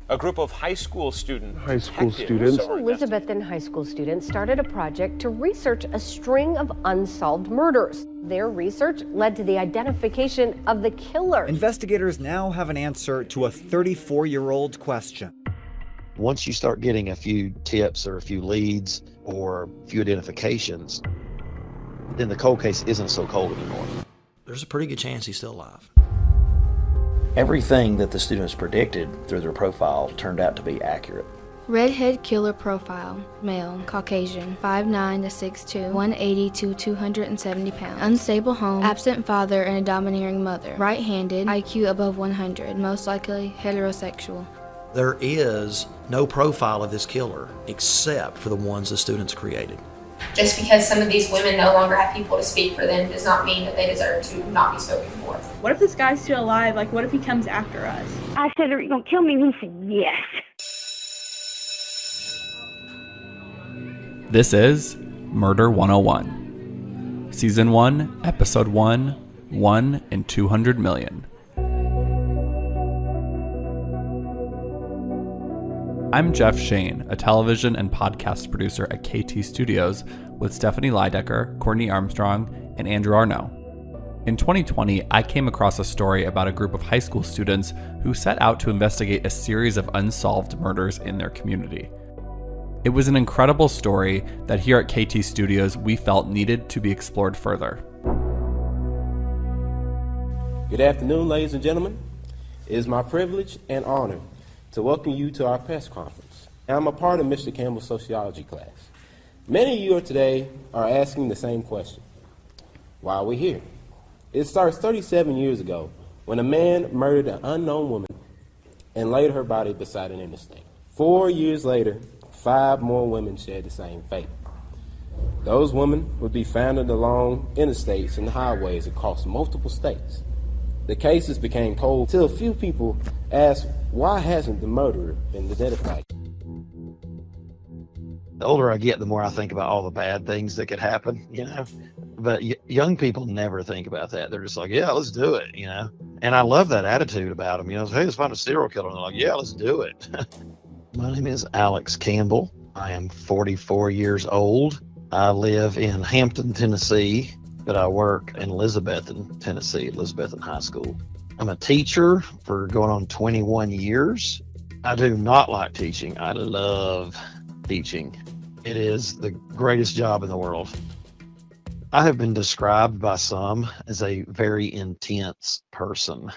A group of high school students. Elizabethan high school students started a project to research a string of unsolved murders. Their research led to the identification of the killer. Investigators now have an answer to a 34-year-old question. Once you start getting a few tips or a few leads or a few identifications, then the cold case isn't so cold anymore. There's a pretty good chance he's still alive. Everything that the students predicted through their profile turned out to be accurate. Redhead killer profile, male, Caucasian, 5'9" to 6'2", 180 to 270 pounds. Unstable home, absent father and a domineering mother. Right-handed, IQ above 100, most likely heterosexual. There is no profile of this killer except for the ones the students created. Just because some of these women no longer have people to speak for them does not mean that they deserve to not be spoken for. What if this guy's still alive? Like, what if he comes after us? I said, are you going to kill me? And he said, yes. This is Murder 101. Season 1, Episode 1, 1 in 200 million. I'm Jeff Shane, a television and podcast producer at KT Studios with Stephanie Lydecker, Courtney Armstrong, and Andrew Arno. In 2020, I came across a story about a group of high school students who set out to investigate a series of unsolved murders in their community. It was an incredible story that here at KT Studios we felt needed to be explored further. Good afternoon, ladies and gentlemen. It is my privilege and honor to welcome you to our press conference. I'm a part of Mr. Campbell's sociology class. Many of you today are asking the same question. Why are we here? It starts 37 years ago when a man murdered an unknown woman and laid her body beside an interstate. 4 years later, 5 more women shared the same fate. Those women would be found along interstates and highways across multiple states. The cases became cold till a few people asked, why hasn't the murderer been identified? The older I get, the more I think about all the bad things that could happen, But young people never think about that. They're just like, yeah, let's do it, And I love that attitude about them, hey, let's find a serial killer. And they're like, yeah, let's do it. My name is Alex Campbell. I am 44 years old. I live in Hampton, Tennessee, but I work in Elizabethan, Tennessee, Elizabethan High School. I'm a teacher for going on 21 years. I do not like teaching. I love teaching. It is the greatest job in the world. I have been described by some as a very intense person,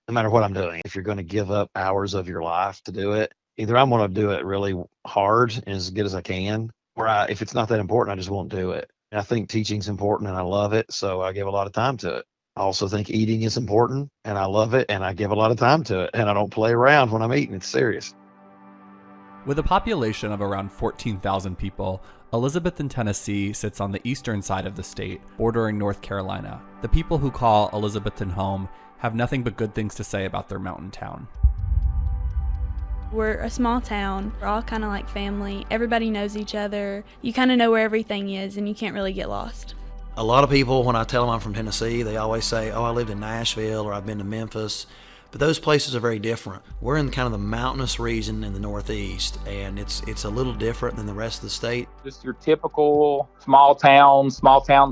no matter what I'm doing. If you're going to give up hours of your life to do it, either I'm going to do it really hard and as good as I can, or if it's not that important, I just won't do it. I think teaching's important and I love it, so I give a lot of time to it. I also think eating is important and I love it and I give a lot of time to it, and I don't play around when I'm eating. It's serious. With a population of around 14,000 people, Elizabethton, Tennessee sits on the eastern side of the state, bordering North Carolina. The people who call Elizabethton home have nothing but good things to say about their mountain town. We're a small town. We're all kind of like family. Everybody knows each other. You kind of know where everything is and you can't really get lost. A lot of people, when I tell them I'm from Tennessee, they always say, I lived in Nashville or I've been to Memphis. But those places are very different. We're in kind of the mountainous region in the Northeast, and it's a little different than the rest of the state. Just your typical small town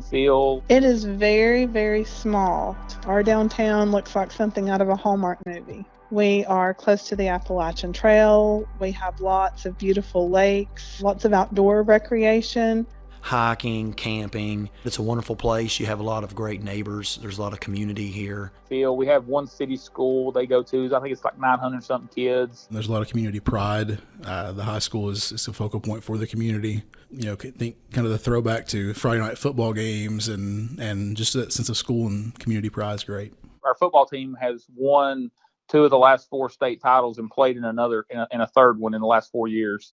feel. It is very, very small. Our downtown looks like something out of a Hallmark movie. We are close to the Appalachian Trail. We have lots of beautiful lakes, lots of outdoor recreation. Hiking, camping. It's a wonderful place. You have a lot of great neighbors. There's a lot of community here. We have one city school they go to. I think it's like 900 something kids. There's a lot of community pride. The high school is a focal point for the community. Think kind of the throwback to Friday night football games and just that sense of school and community pride is great. Our football team has won 2 of the last 4 state titles and played in a third one in the last 4 years.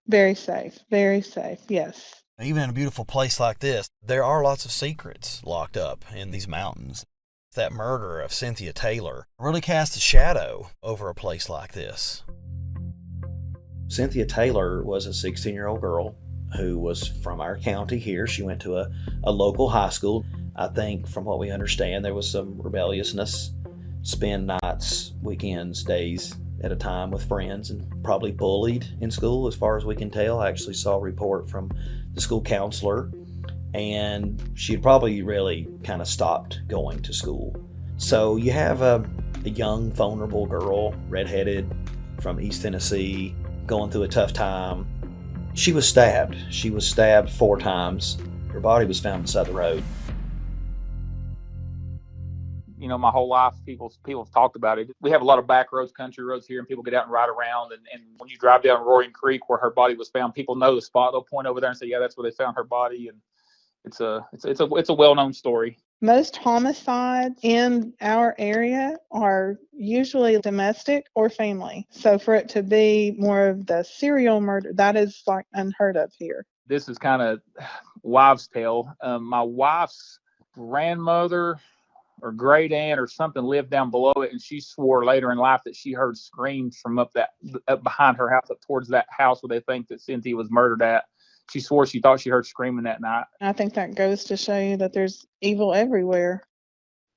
Very safe, yes. Even in a beautiful place like this, there are lots of secrets locked up in these mountains. That murder of Cynthia Taylor really cast a shadow over a place like this. Cynthia Taylor was a 16-year-old girl who was from our county here. She went to a local high school. I think from what we understand, there was some rebelliousness, spend nights, weekends, days at a time with friends and probably bullied in school, as far as we can tell. I actually saw a report from the school counselor, and she had probably really kind of stopped going to school. So you have a young, vulnerable girl, redheaded, from East Tennessee, going through a tough time. She was stabbed. She was stabbed 4 times. Her body was found beside the road. You know, my whole life, people have talked about it. We have a lot of back roads, country roads here, and people get out and ride around. And when you drive down Roaring Creek where her body was found, people know the spot. They'll point over there and say, "Yeah, that's where they found her body." And it's a well-known story. Most homicides in our area are usually domestic or family. So for it to be more of the serial murder, that is like unheard of here. This is kind of wives' tale. My wife's grandmother or great aunt or something lived down below it, and she swore later in life that she heard screams from up behind her house, up towards that house where they think that Cynthia was murdered at. She swore she thought she heard screaming that night. I think that goes to show you that there's evil everywhere.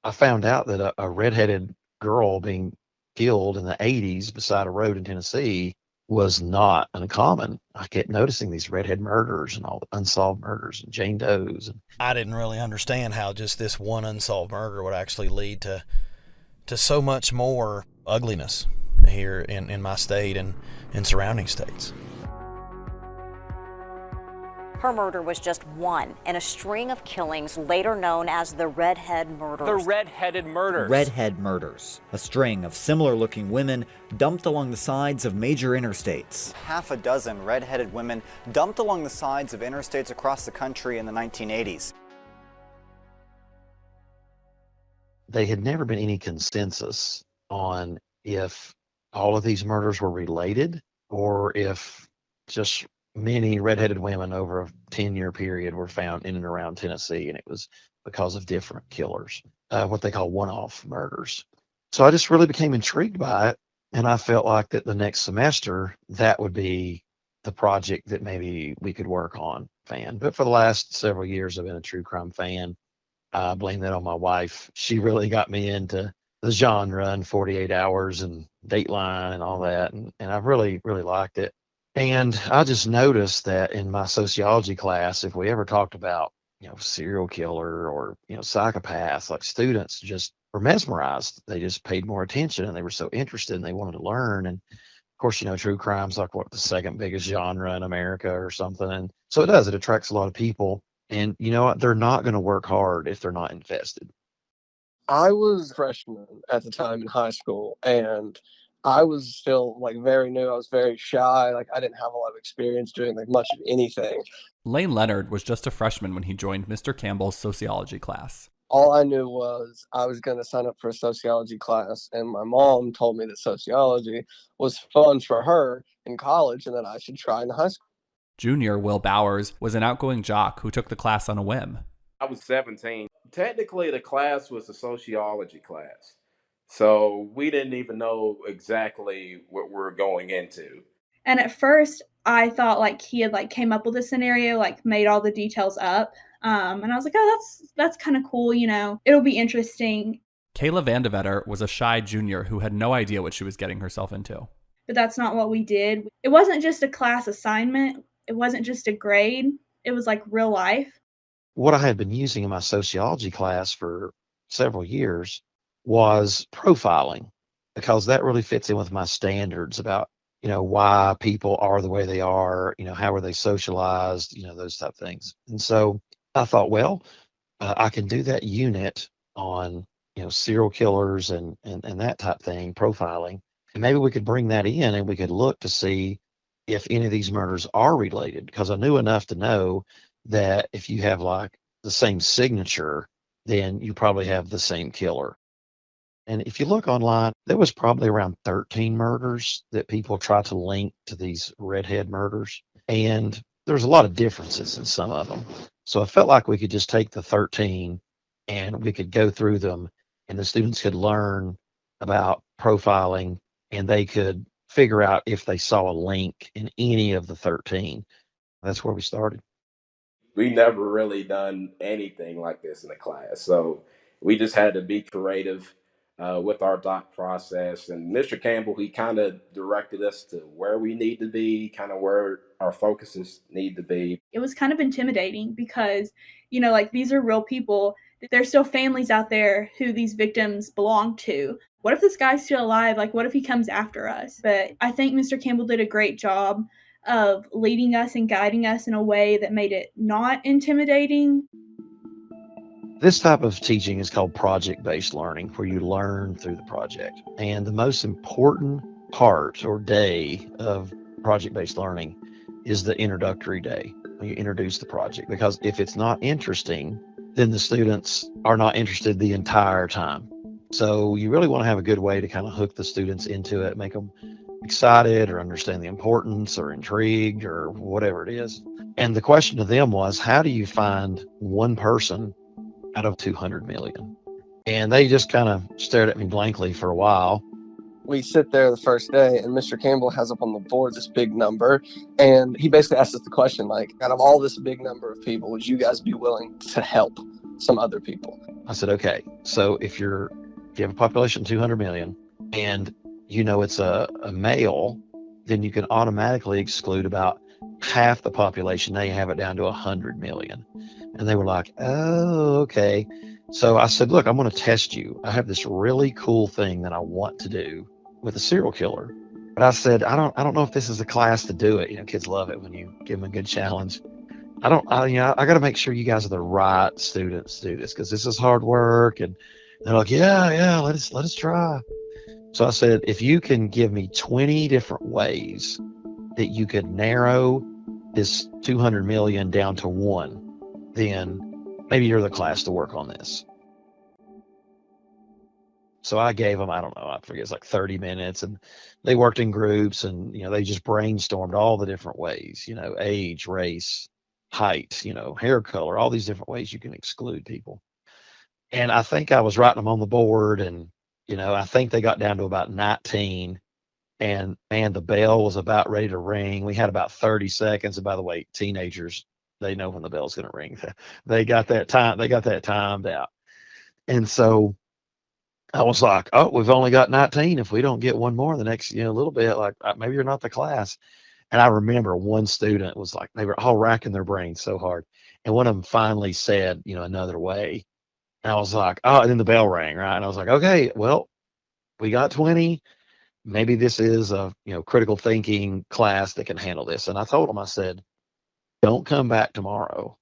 I found out that a redheaded girl being killed in the 80s beside a road in Tennessee was not uncommon. I kept noticing these redhead murders and all the unsolved murders and Jane Does. I didn't really understand how just this one unsolved murder would actually lead to so much more ugliness here in my state and in surrounding states. Her murder was just one in a string of killings later known as the Redhead Murders. The Red-Headed Murders. Redhead murders, a string of similar-looking women dumped along the sides of major interstates. Half a dozen red-headed women dumped along the sides of interstates across the country in the 1980s. There had never been any consensus on if all of these murders were related or if just many redheaded women over a 10-year period were found in and around Tennessee, and it was because of different killers, what they call one-off murders. So I just really became intrigued by it, and I felt like that the next semester, that would be the project that maybe we could work on. But for the last several years, I've been a true crime fan. I blame that on my wife. She really got me into the genre and 48 Hours and Dateline and all that, and I've really, really liked it. And I just noticed that in my sociology class, if we ever talked about, serial killer or, psychopaths, like students just were mesmerized. They just paid more attention and they were so interested and they wanted to learn. And of course, true crime's like the second biggest genre in America or something. And so it attracts a lot of people. And you know what? They're not going to work hard if they're not invested. I was a freshman at the time in high school, and I was still very new. I was very shy. I didn't have a lot of experience doing much of anything. Lane Leonard was just a freshman when he joined Mr. Campbell's sociology class. All I knew was I was going to sign up for a sociology class, and my mom told me that sociology was fun for her in college and that I should try in high school. Junior Will Bowers was an outgoing jock who took the class on a whim. I was 17. Technically, the class was a sociology class. So we didn't even know exactly what we were going into. And at first, I thought he had came up with a scenario, made all the details up. And I was like, oh, that's kind of cool, it'll be interesting. Kayla Vandevetter was a shy junior who had no idea what she was getting herself into. But that's not what we did. It wasn't just a class assignment. It wasn't just a grade. It was real life. What I had been using in my sociology class for several years was profiling, because that really fits in with my standards about, why people are the way they are, how are they socialized, those type of things. And so I thought, I can do that unit on, serial killers and that type thing, profiling. And maybe we could bring that in and we could look to see if any of these murders are related, because I knew enough to know that if you have the same signature, then you probably have the same killer. And if you look online, there was probably around 13 murders that people try to link to these redhead murders. And there's a lot of differences in some of them. So I felt like we could just take the 13 and we could go through them and the students could learn about profiling and they could figure out if they saw a link in any of the 13. That's where we started. We never really done anything like this in the class. So we just had to be creative. with our doc process. And Mr. Campbell, he kind of directed us to where we need to be, kind of where our focuses need to be. It was kind of intimidating because, like these are real people. There's still families out there who these victims belong to. What if this guy's still alive? Like, what if he comes after us? But I think Mr. Campbell did a great job of leading us and guiding us in a way that made it not intimidating. This type of teaching is called project-based learning, where you learn through the project. And the most important part or day of project-based learning is the introductory day, when you introduce the project. Because if it's not interesting, then the students are not interested the entire time. So you really want to have a good way to kind of hook the students into it, make them excited or understand the importance or intrigued or whatever it is. And the question to them was, how do you find one person out of 200 million? And they just kind of stared at me blankly for a while. We sit there the first day, and Mr. Campbell has up on the board this big number, and he basically asked us the question, like, out of all this big number of people, would you guys be willing to help some other people? I said, okay, so if you have a population of 200 million and it's a male, then you can automatically exclude about half the population. Now you have it down to 100 million. And they were like, oh, okay. So I said, look, I'm going to test you. I have this really cool thing that I want to do with a serial killer. But I said, I don't know if this is a class to do it. Kids love it when you give them a good challenge. I got to make sure you guys are the right students to do this, because this is hard work. And they're like, yeah, let us try. So I said, if you can give me 20 different ways that you could narrow this 200 million down to one, then maybe you're the class to work on this. So I gave them, I don't know, I forget, it's like 30 minutes, and they worked in groups, and they just brainstormed all the different ways, age, race, height, hair color, all these different ways you can exclude people. And I think I was writing them on the board, and I think they got down to about 19, and man, the bell was about ready to ring. We had about 30 seconds. And by the way, teenagers, they know when the bell's going to ring. They got that timed out. And so I was like, oh, we've only got 19. If we don't get one more in the next, little bit, like maybe you're not the class. And I remember one student was like, they were all racking their brains so hard. And one of them finally said, another way. And I was like, oh, and then the bell rang, right? And I was like, okay, well, we got 20. Maybe this is a, critical thinking class that can handle this. And I told them, I said, don't come back tomorrow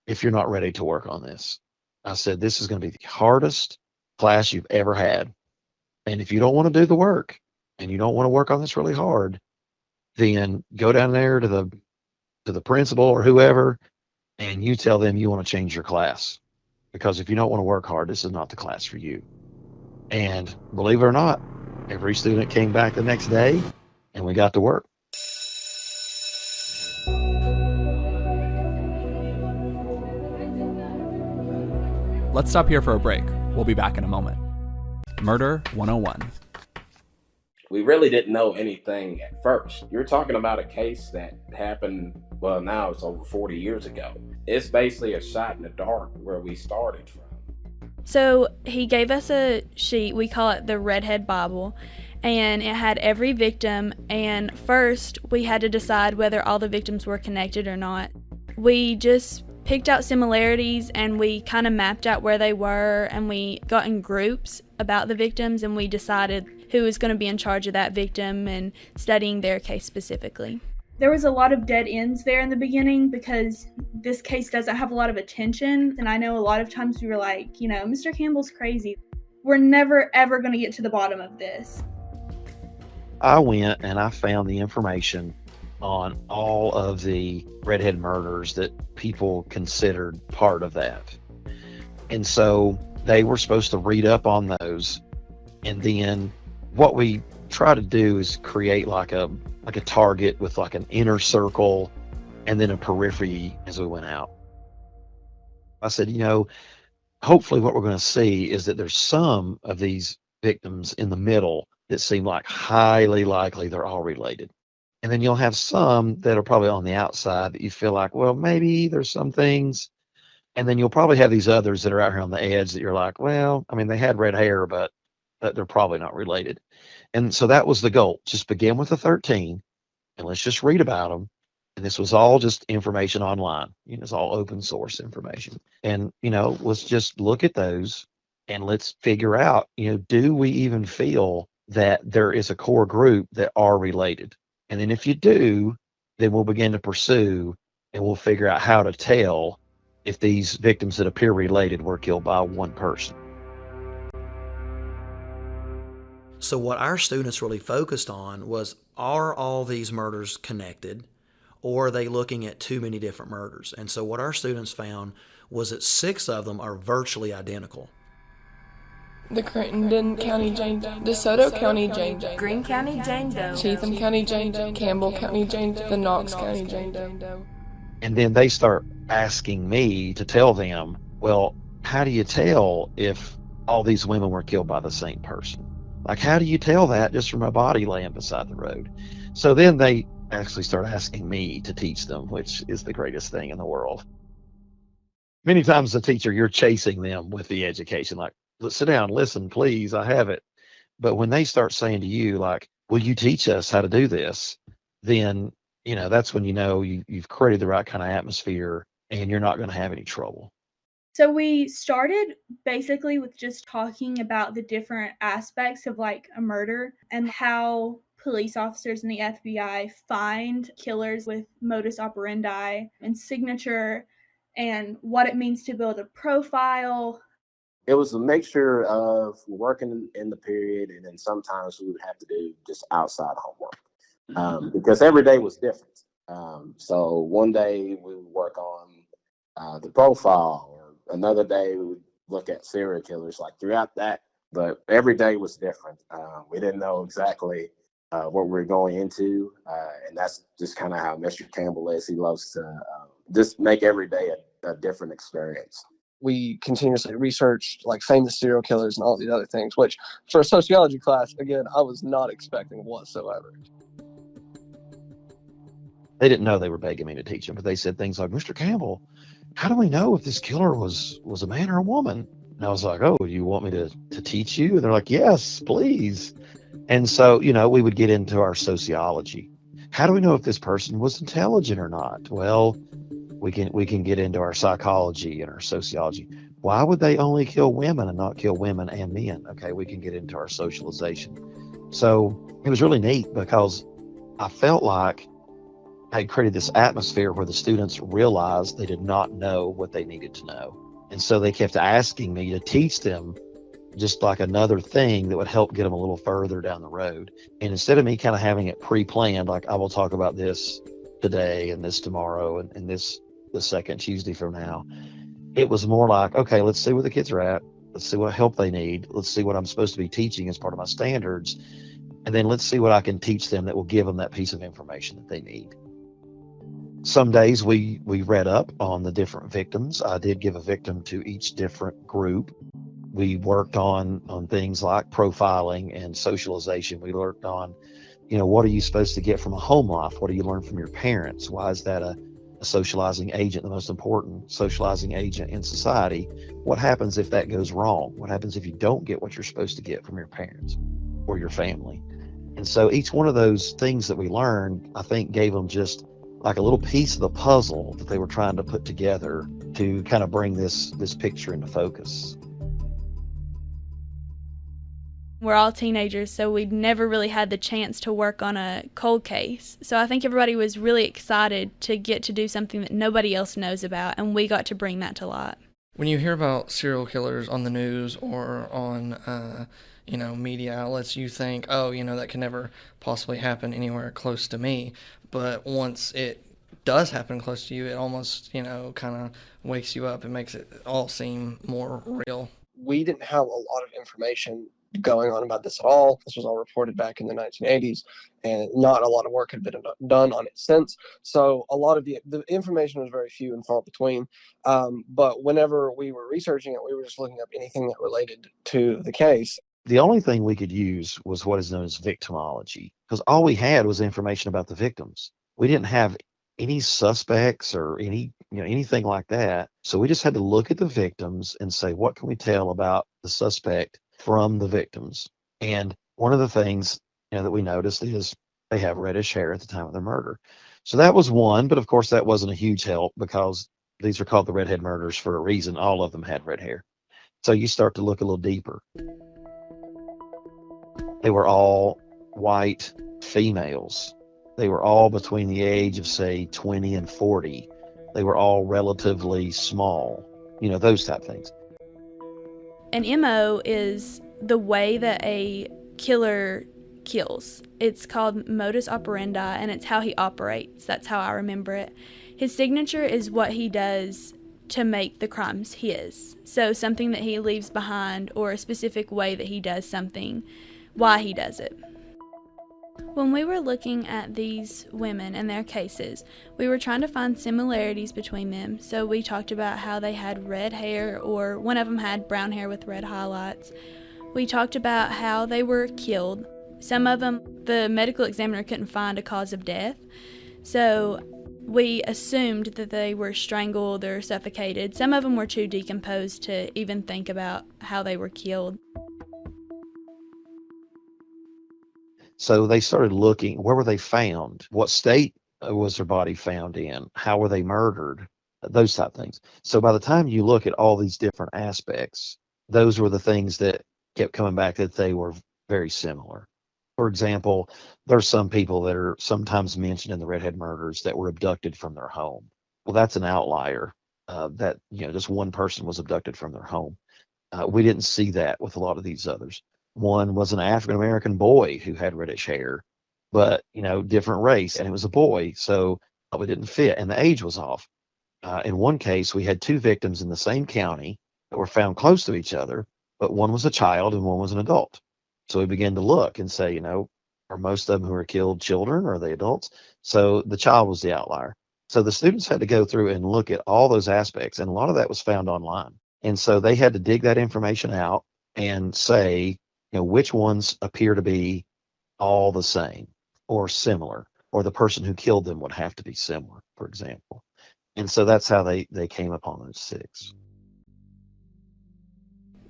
if you're not ready to work on this. I said, this is going to be the hardest class you've ever had. And if you don't want to do the work and you don't want to work on this really hard, then go down there to the principal or whoever, and you tell them you want to change your class. Because if you don't want to work hard, this is not the class for you. And believe it or not, every student came back the next day and we got to work. Let's stop here for a break. We'll be back in a moment. Murder 101. We really didn't know anything at first. You're talking about a case that happened, well, now it's over 40 years ago. It's basically a shot in the dark where we started from. So he gave us a sheet, we call it the Redhead Bible, and it had every victim, and first we had to decide whether all the victims were connected or not. We just picked out similarities and we kind of mapped out where they were, and we got in groups about the victims, and we decided who was going to be in charge of that victim and studying their case specifically. There was a lot of dead ends there in the beginning because this case doesn't have a lot of attention. And I know a lot of times we were like, Mr. Campbell's crazy. We're never, ever going to get to the bottom of this. I went and I found the information on all of the redhead murders that people considered part of that. And so they were supposed to read up on those. And then what we try to do is create like a target with like an inner circle and then a periphery as we went out. I said, hopefully what we're going to see is that there's some of these victims in the middle that seem like highly likely they're all related. And then you'll have some that are probably on the outside that you feel like, well, maybe there's some things. And then you'll probably have these others that are out here on the edge that you're like, well, I mean, they had red hair, but that they're probably not related. And so that was the goal. Just begin with the 13 and let's just read about them. And this was all just information online. It's all open source information. And, let's just look at those and let's figure out, do we even feel that there is a core group that are related? And then if you do, then we'll begin to pursue and we'll figure out how to tell if these victims that appear related were killed by one person. So what our students really focused on was, are all these murders connected, or are they looking at too many different murders? And so what our students found was that 6 of them are virtually identical. The Crittenden County Jane Doe, DeSoto County Jane Doe, Greene County Jane Doe, Cheatham County Jane Doe, Campbell County Jane Doe, the Knox County Jane Doe. And then they start asking me to tell them, well, how do you tell if all these women were killed by the same person? Like, how do you tell that just from a body laying beside the road? So then they actually start asking me to teach them, which is the greatest thing in the world. Many times the teacher, you're chasing them with the education, like, let's sit down, listen, please, I have it. But when they start saying to you, like, will you teach us how to do this? Then, that's when you've created the right kind of atmosphere and you're not going to have any trouble. So we started basically with just talking about the different aspects of like a murder and how police officers and the FBI find killers with modus operandi and signature and what it means to build a profile. It was a mixture of working in the period, and then sometimes we would have to do just outside homework because every day was different. So one day we would work on the profile, or another day we would look at serial killers, like throughout that. But every day was different. We didn't know exactly what we were going into, and that's just kind of how Mr. Campbell is. He loves to just make every day a different experience. We continuously researched like famous serial killers and all these other things, which for a sociology class, again, I was not expecting whatsoever. They didn't know they were begging me to teach them, but they said things like, Mr. Campbell, how do we know if this killer was a man or a woman? And I was like, oh, you want me to teach you? And they're like, yes, please. And so, we would get into our sociology. How do we know if this person was intelligent or not? Well, we can get into our psychology and our sociology. Why would they only kill women and not kill women and men? Okay, we can get into our socialization. So it was really neat because I felt like I had created this atmosphere where the students realized they did not know what they needed to know. And so they kept asking me to teach them just like another thing that would help get them a little further down the road. And instead of me kind of having it pre-planned, like I will talk about this today and this tomorrow and this the second Tuesday from now, it was more like, okay, let's see where the kids are at. Let's see what help they need. Let's see what I'm supposed to be teaching as part of my standards. And then let's see what I can teach them that will give them that piece of information that they need. Some days we read up on the different victims. I did give a victim to each different group. We worked on things like profiling and socialization. We worked on, what are you supposed to get from a home life? What do you learn from your parents? Why is that a socializing agent, the most important socializing agent in society? What happens if that goes wrong? What happens if you don't get what you're supposed to get from your parents or your family? And so each one of those things that we learned, I think, gave them just like a little piece of the puzzle that they were trying to put together to kind of bring this picture into focus. We're all teenagers, so we'd never really had the chance to work on a cold case. So I think everybody was really excited to get to do something that nobody else knows about, and we got to bring that to light. When you hear about serial killers on the news or on, media outlets, you think, oh, that can never possibly happen anywhere close to me. But once it does happen close to you, it almost, kind of wakes you up and makes it all seem more real. We didn't have a lot of information going on about this at all. This was all reported back in the 1980s, and not a lot of work had been done on it since. So a lot of the information was very few and far between. But whenever we were researching it, we were just looking up anything that related to the case. The only thing we could use was what is known as victimology, because all we had was information about the victims. We didn't have any suspects or anything like that. So we just had to look at the victims and say, what can we tell about the suspect from the victims. And one of the things, that we noticed is they have reddish hair at the time of their murder. So that was one, but of course that wasn't a huge help because these are called the redhead murders for a reason. All of them had red hair. So you start to look a little deeper. They were all white females. They were all between the age of, say, 20 and 40. They were all relatively small, those type of things. An MO is the way that a killer kills. It's called modus operandi, and it's how he operates. That's how I remember it. His signature is what he does to make the crimes his. So something that he leaves behind, or a specific way that he does something, why he does it. When we were looking at these women and their cases, we were trying to find similarities between them. So we talked about how they had red hair, or one of them had brown hair with red highlights. We talked about how they were killed. Some of them, the medical examiner couldn't find a cause of death. So we assumed that they were strangled or suffocated. Some of them were too decomposed to even think about how they were killed. So they started looking, where were they found? What state was their body found in? How were they murdered? Those type of things. So by the time you look at all these different aspects, those were the things that kept coming back, that they were very similar. For example, there's some people that are sometimes mentioned in the redhead murders that were abducted from their home. Well, that's an outlier, that, just one person was abducted from their home. We didn't see that with a lot of these others. One was an African-American boy who had reddish hair, but, different race, and it was a boy, so probably didn't fit, and the age was off. In one case, we had two victims in the same county that were found close to each other, but one was a child and one was an adult. So we began to look and say, are most of them who were killed children, or are they adults? So the child was the outlier. So the students had to go through and look at all those aspects, and a lot of that was found online. And so they had to dig that information out and say, which ones appear to be all the same or similar, or the person who killed them would have to be similar, for example. And so that's how they came upon those 6.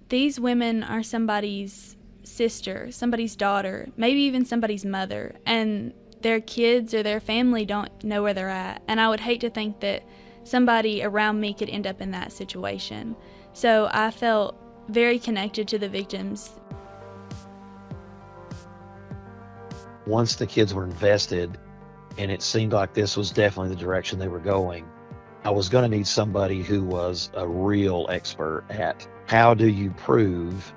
These women are somebody's sister, somebody's daughter, maybe even somebody's mother, and their kids or their family don't know where they're at. And I would hate to think that somebody around me could end up in that situation. So I felt very connected to the victims. Once the kids were invested, and it seemed like this was definitely the direction they were going, I was going to need somebody who was a real expert at how do you prove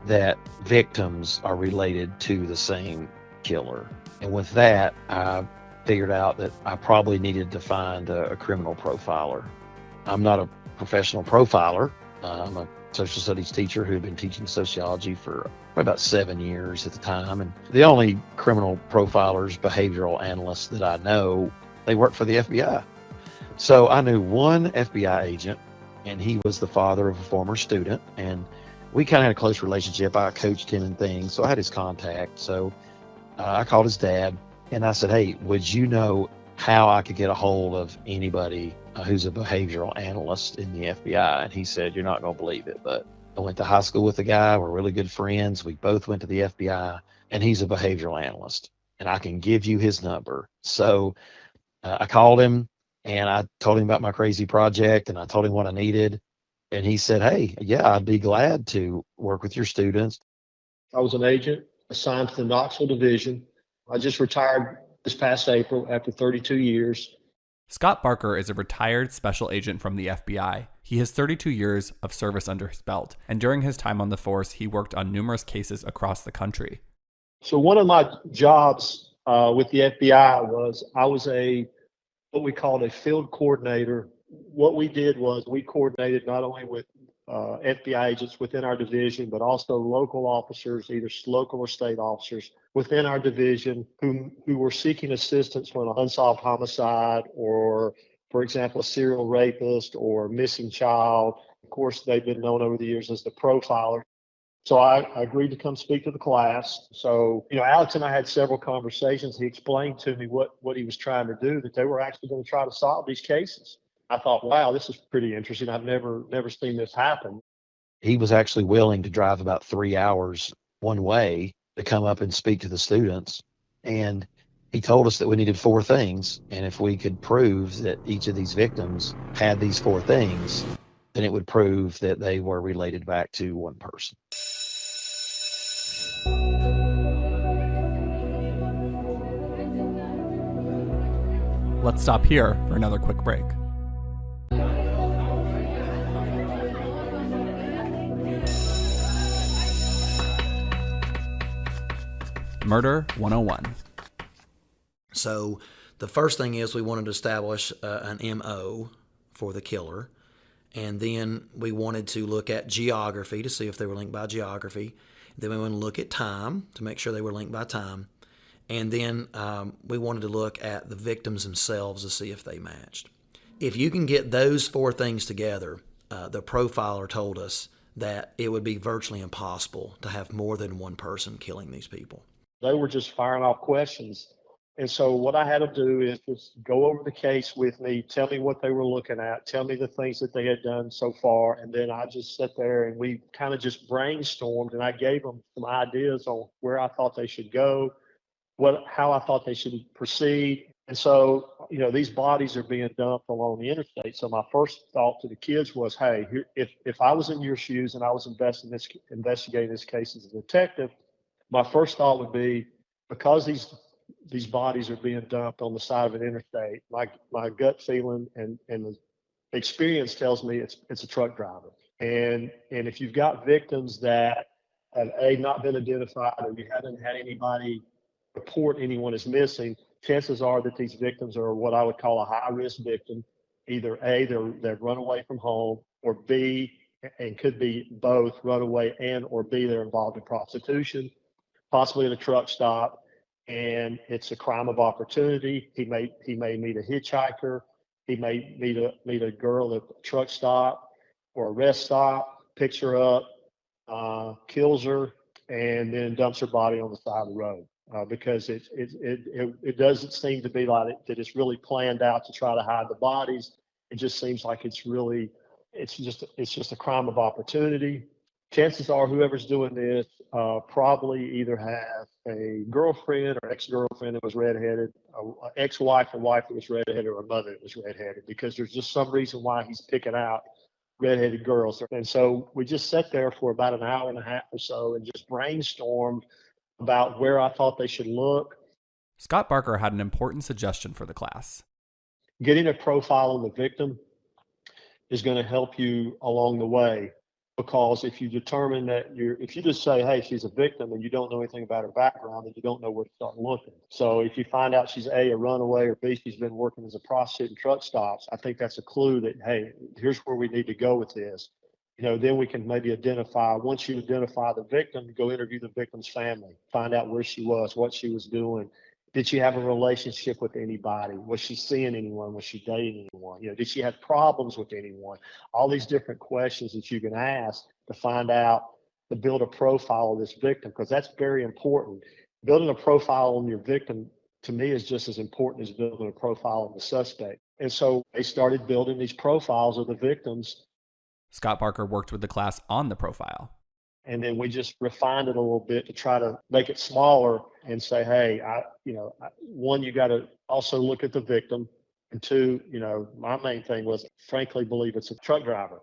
that victims are related to the same killer. And with that, I figured out that I probably needed to find a criminal profiler. I'm not a professional profiler. I'm a social studies teacher who had been teaching sociology for about 7 years at the time. And the only criminal profilers, behavioral analysts that I know, they work for the FBI. So I knew one FBI agent, and he was the father of a former student. And we kind of had a close relationship. I coached him and things, so I had his contact. So I called his dad, and I said, hey, would you know how I could get a hold of anybody who's a behavioral analyst in the FBI? And he said, you're not going to believe it, but I went to high school with the guy. We're really good friends. We both went to the FBI, and he's a behavioral analyst, and I can give you his number. So I called him, and I told him about my crazy project, and I told him what I needed. And he said, hey, yeah, I'd be glad to work with your students. I was an agent assigned to the Knoxville division. I just retired this past April after 32 years. Scott Barker is a retired special agent from the FBI. He has 32 years of service under his belt, and during his time on the force, he worked on numerous cases across the country. So one of my jobs with the FBI was I was what we called a field coordinator. What we did was we coordinated not only with FBI agents within our division, but also local officers, either local or state officers within our division who were seeking assistance when an unsolved homicide or, for example, a serial rapist or missing child. Of course, they've been known over the years as the profiler. So I agreed to come speak to the class. So, Alex and I had several conversations. He explained to me what he was trying to do, that they were actually going to try to solve these cases. I thought, wow, this is pretty interesting. I've never seen this happen. he was actually willing to drive about 3 hours one way to come up and speak to the students. And he told us that we needed 4 things. And if we could prove that each of these victims had these 4 things, then it would prove that they were related back to one person. Let's stop here for another quick break. Murder 101. So the first thing is we wanted to establish an MO for the killer. And then we wanted to look at geography to see if they were linked by geography. Then we wanted to look at time to make sure they were linked by time. And then we wanted to look at the victims themselves to see if they matched. If you can get those 4 things together, the profiler told us that it would be virtually impossible to have more than one person killing these people. They were just firing off questions. And so what I had to do is just go over the case with me, tell me what they were looking at, tell me the things that they had done so far. And then I just sat there and we kind of just brainstormed, and I gave them some ideas on where I thought they should go, how I thought they should proceed. And so, these bodies are being dumped along the interstate. So my first thought to the kids was, hey, if I was in your shoes and I was investigating this case as a detective, my first thought would be, because these bodies are being dumped on the side of an interstate, my gut feeling and the experience tells me it's a truck driver. And if you've got victims that have not been identified, or you haven't had anybody report anyone is missing, chances are that these victims are what I would call a high-risk victim. Either A, they've run away from home, or B, and could be both, run away and or B, they're involved in prostitution, possibly in a truck stop, and it's a crime of opportunity. He may meet a hitchhiker, he may meet a girl at a truck stop or a rest stop, picks her up, kills her, and then dumps her body on the side of the road. Because it doesn't seem to be like that it's really planned out to try to hide the bodies. It just seems like it's just a crime of opportunity. Chances are whoever's doing this probably either has a girlfriend or ex-girlfriend that was redheaded, an ex-wife or wife that was redheaded, or a mother that was redheaded, because there's just some reason why he's picking out redheaded girls. And so we just sat there for about an hour and a half or so and just brainstormed about where I thought they should look. Scott Barker had an important suggestion for the class. Getting a profile on the victim is going to help you along the way, because if you determine that if you just say, hey, she's a victim, and you don't know anything about her background, then you don't know where to start looking. So if you find out she's A, a runaway, or B, she's been working as a prostitute in truck stops, I think that's a clue that, hey, here's where we need to go with this. Then we can maybe once you identify the victim, go interview the victim's family, find out where she was, what she was doing. Did she have a relationship with anybody? Was she seeing anyone? Was she dating anyone? Did she have problems with anyone? All these different questions that you can ask to find out, to build a profile of this victim, because that's very important. Building a profile on your victim, to me, is just as important as building a profile on the suspect. And so they started building these profiles of the victims. Scott Barker worked with the class on the profile. And then we just refined it a little bit to try to make it smaller and say, hey, one, you got to also look at the victim. And 2, my main thing was, frankly, believe it's a truck driver.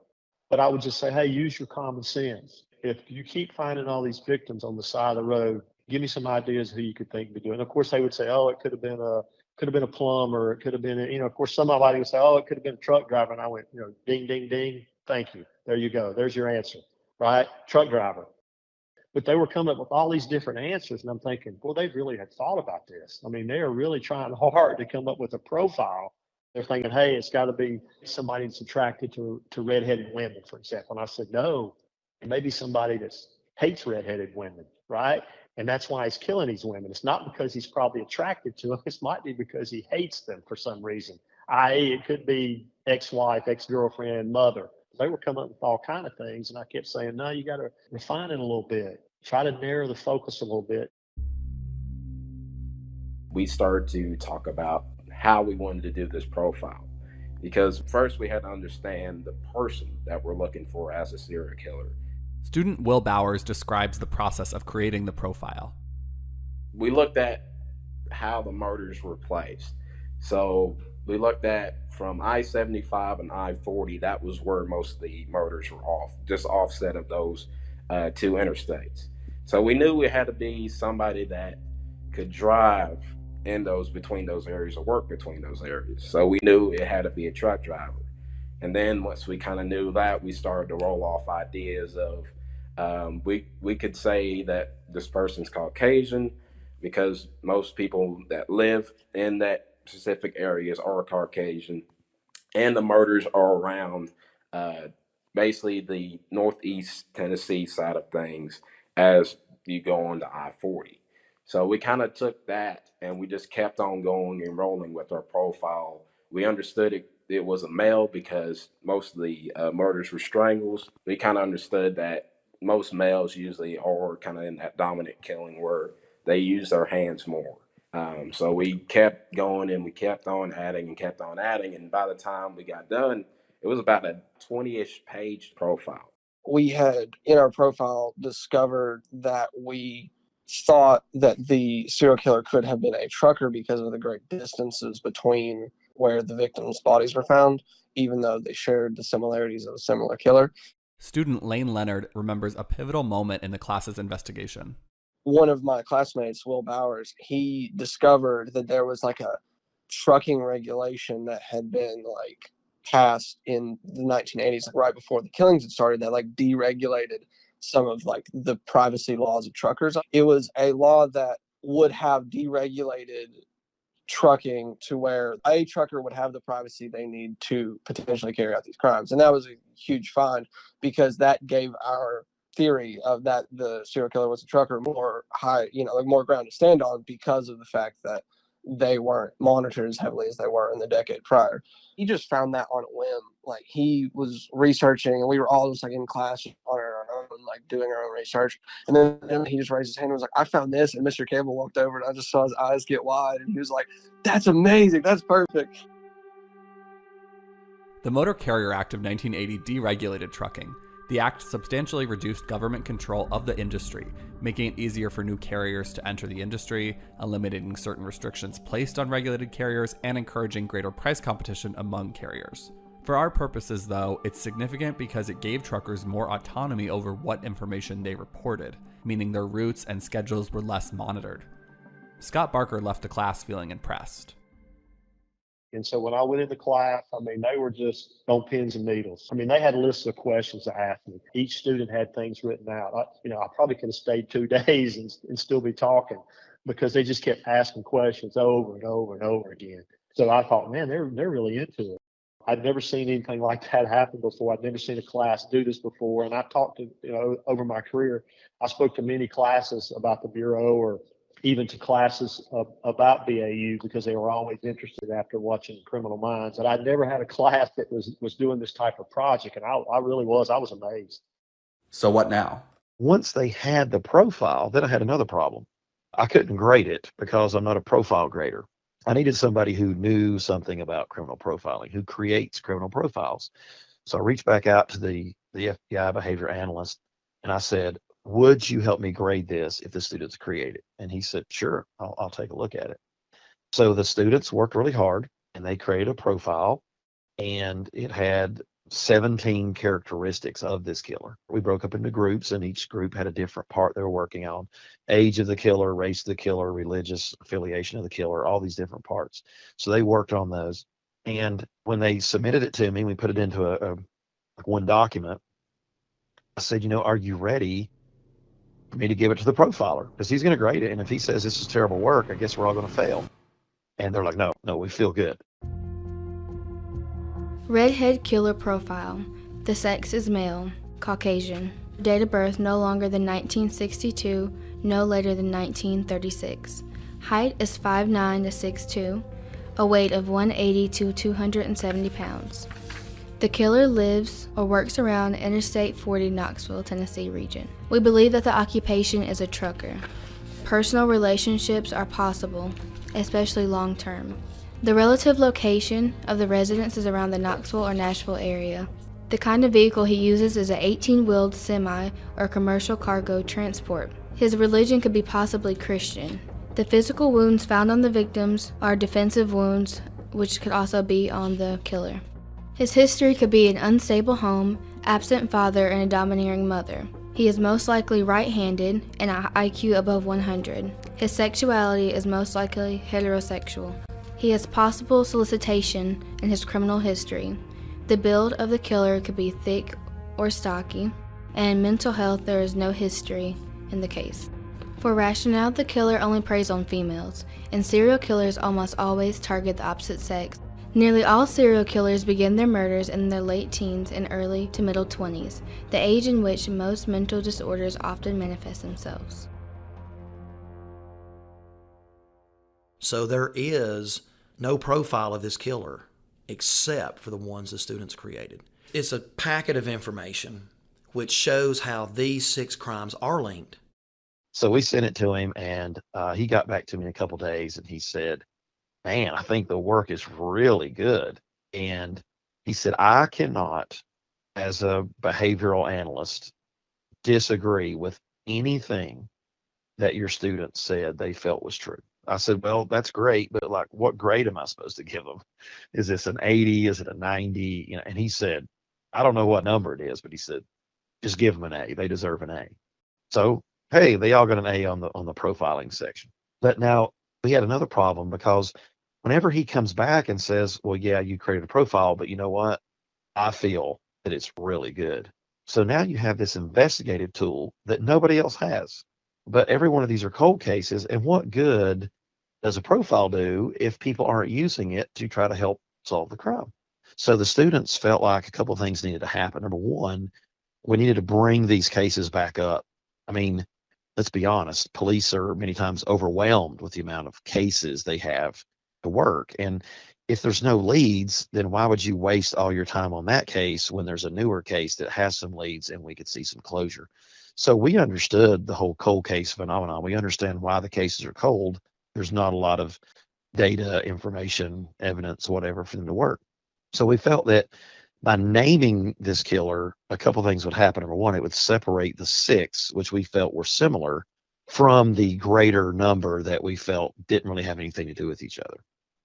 But I would just say, hey, use your common sense. If you keep finding all these victims on the side of the road, give me some ideas who you could think would be doing. Of course, they would say, oh, it could have been a plumber. It could have been, of course, somebody would say, oh, it could have been a truck driver. And I went, ding, ding, ding. Thank you. There you go. There's your answer, right? Truck driver. But they were coming up with all these different answers. And I'm thinking, well, they really had thought about this. I mean, they are really trying hard to come up with a profile. They're thinking, hey, it's got to be somebody that's attracted to redheaded women, for example. And I said, no, it may be somebody that hates redheaded women, right? And that's why he's killing these women. It's not because he's probably attracted to them. It might be because he hates them for some reason. I.e., it could be ex-wife, ex-girlfriend, mother. They were coming up with all kind of things, and I kept saying, no, you got to refine it a little bit. Try to narrow the focus a little bit. We started to talk about how we wanted to do this profile, because first we had to understand the person that we're looking for as a serial killer. Student Will Bowers describes the process of creating the profile. We looked at how the murders were placed. So we looked at from I-75 and I-40, that was where most of the murders were just offset of those two interstates. So we knew it had to be somebody that could drive in between those areas or work between those areas. So we knew it had to be a truck driver. And then once we kind of knew that, we started to roll off ideas of we could say that this person's Caucasian because most people that live in that specific areas are Caucasian, and the murders are around basically the northeast Tennessee side of things as you go on to I-40. So we kind of took that and we just kept on going and rolling with our profile. We understood it was a male because most of the murders were strangles. We kind of understood that most males usually are kind of in that dominant killing where they use their hands more. So we kept going and we kept on adding and kept on adding. And by the time we got done, it was about a 20-ish page profile. We had in our profile discovered that we thought that the serial killer could have been a trucker because of the great distances between where the victims' bodies were found, even though they shared the similarities of a similar killer. Student Lane Leonard remembers a pivotal moment in the class's investigation. One of my classmates, Will Bowers, he discovered that there was like a trucking regulation that had been like passed in the 1980s, like right before the killings had started, that like deregulated some of like the privacy laws of truckers. It was a law that would have deregulated trucking to where a trucker would have the privacy they need to potentially carry out these crimes. And that was a huge find because that gave our theory of that the serial killer was a trucker more high, like more ground to stand on because of the fact that they weren't monitored as heavily as they were in the decade prior. He just found that on a whim. Like he was researching and we were all just like in class on our own, like doing our own research. And then he just raised his hand and was like, I found this. And Mr. Campbell walked over and I just saw his eyes get wide and he was like, that's amazing. That's perfect. The Motor Carrier Act of 1980 deregulated trucking. The act substantially reduced government control of the industry, making it easier for new carriers to enter the industry, eliminating certain restrictions placed on regulated carriers, and encouraging greater price competition among carriers. For our purposes, though, it's significant because it gave truckers more autonomy over what information they reported, meaning their routes and schedules were less monitored. Scott Barker left the class feeling impressed. And so when I went into class, they were just on pins and needles. They had lists of questions to ask me. Each student had things written out. I probably could have stayed 2 days and still be talking because they just kept asking questions over and over and over again. So I thought, man, they're really into it. I'd never seen anything like that happen before. I'd never seen a class do this before. And I talked to, over my career, I spoke to many classes about the Bureau or even to classes about BAU because they were always interested after watching Criminal Minds. And I'd never had a class that was doing this type of project. And I really was. I was amazed. So what now? Once they had the profile, then I had another problem. I couldn't grade it because I'm not a profile grader. I needed somebody who knew something about criminal profiling, who creates criminal profiles. So I reached back out to the FBI behavior analyst and I said, would you help me grade this if the students create it? And he said, sure, I'll take a look at it. So the students worked really hard and they created a profile and it had 17 characteristics of this killer. We broke up into groups and each group had a different part they were working on. Age of the killer, race of the killer, religious affiliation of the killer, all these different parts. So they worked on those. And when they submitted it to me, we put it into a one document. I said, are you ready for me to give it to the profiler? Because he's going to grade it. And if he says this is terrible work, I guess we're all going to fail. And they're like, no, we feel good. Redhead killer profile. The sex is male, Caucasian. Date of birth no longer than 1962, no later than 1936. Height is 5'9" to 6'2", a weight of 180 to 270 pounds. The killer lives or works around Interstate 40 Knoxville, Tennessee region. We believe that the occupation is a trucker. Personal relationships are possible, especially long-term. The relative location of the residence is around the Knoxville or Nashville area. The kind of vehicle he uses is an 18-wheeled semi or commercial cargo transport. His religion could be possibly Christian. The physical wounds found on the victims are defensive wounds, which could also be on the killer. His history could be an unstable home, absent father, and a domineering mother. He is most likely right-handed and an IQ above 100. His sexuality is most likely heterosexual. He has possible solicitation in his criminal history. The build of the killer could be thick or stocky, and mental health, there is no history in the case. For rationale, the killer only preys on females, and serial killers almost always target the opposite sex. Nearly all serial killers begin their murders in their late teens and early to middle 20s, the age in which most mental disorders often manifest themselves. So there is no profile of this killer except for the ones the students created. It's a packet of information which shows how these 6 crimes are linked. So we sent it to him, and he got back to me in a couple days, and he said, man, I think the work is really good. And he said, I cannot, as a behavioral analyst, disagree with anything that your students said they felt was true. I said, well, that's great, but like, what grade am I supposed to give them? Is this an 80? Is it a 90? You know, and he said, I don't know what number it is, but he said, just give them an A. They deserve an A. So, hey, they all got an A on the profiling section. But now we had another problem, because whenever he comes back and says, well, yeah, you created a profile, but you know what? I feel that it's really good. So now you have this investigative tool that nobody else has. But every one of these are cold cases, and what good does a profile do if people aren't using it to try to help solve the crime? So the students felt like a couple of things needed to happen. Number one, we needed to bring these cases back up. I mean, let's be honest, police are many times overwhelmed with the amount of cases they have to work. And if there's no leads, then why would you waste all your time on that case when there's a newer case that has some leads and we could see some closure? So we understood the whole cold case phenomenon. We understand why the cases are cold. There's not a lot of data, information, evidence, whatever for them to work. So we felt that by naming this killer, a couple things would happen. Number one, it would separate the 6, which we felt were similar, from the greater number that we felt didn't really have anything to do with each other.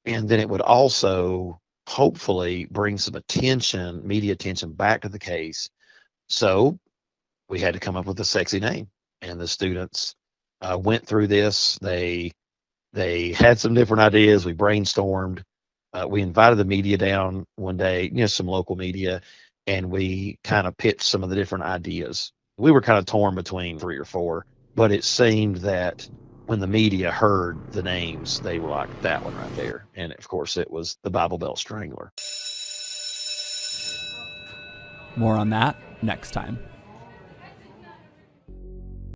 And then it would also hopefully bring some attention, media attention, back to the case. So we had to come up with a sexy name, and the students went through this. They had some different ideas. We brainstormed. We invited the media down one day, some local media, and we kind of pitched some of the different ideas. We were kind of torn between 3 or 4, but it seemed that when the media heard the names, they were like, that one right there. And of course, it was the Bible Belt Strangler. More on that next time.